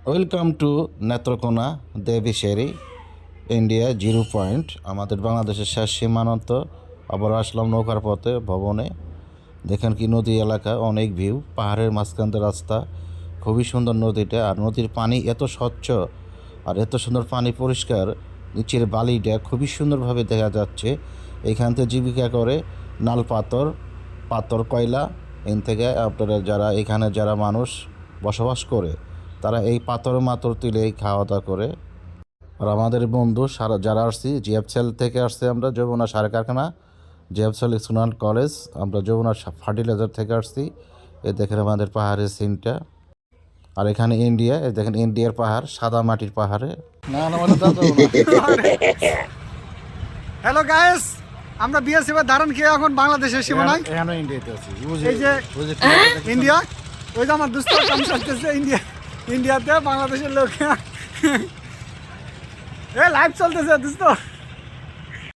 Welcome to Netrokona দেবিশেরি India 0 point. আমাদের বাংলাদেশের শেষ সীমান্ত। আবার আসলাম নৌকার পথে ভবনে। দেখেন কি নদী এলাকা, অনেক ভিউ, পাহাড়ের মাঝখান দিয়ে রাস্তা, খুবই সুন্দর নদীটা। আর নদীর পানি এত স্বচ্ছ আর এত সুন্দর পানি পরিষ্কার, নিচের বালিটা খুবই সুন্দরভাবে দেখা যাচ্ছে। এইখান থেকে জীবিকা করে নাল পাথর, পাথর কয়লা, এখান থেকে আপনারা যারা মানুষ বসবাস করে তারা এই পাথর মাথর তুলেই খাওয়া দাওয়া করে। আর আমাদের বন্ধু যারা আসছি জিএফসেল থেকে আসছে, আমরা যমুনা সার কারখানা, জিএফসেল স্কুল কলেজ, আমরা যমুনা ফার্টিলাইজার থেকে আসছি। এই দেখেন আমাদের পাহাড়ের সিনটা। আর এখানে ইন্ডিয়া, এই দেখেন ইন্ডিয়ার পাহাড়, সাদা মাটির পাহাড়ে। হ্যালো গাইস, আমরা বিএসএফ এর ধারণ খেয়ে এখন বাংলাদেশের সীমানায়। ইন্ডিয়াতে আছি। এই যে ইন্ডিয়া, ওই যে আমার দোস্ত কাম করতেছে ইন্ডিয়াতে বাংলাদেশের লোক। লাইভ চলতেছে দোস্ত।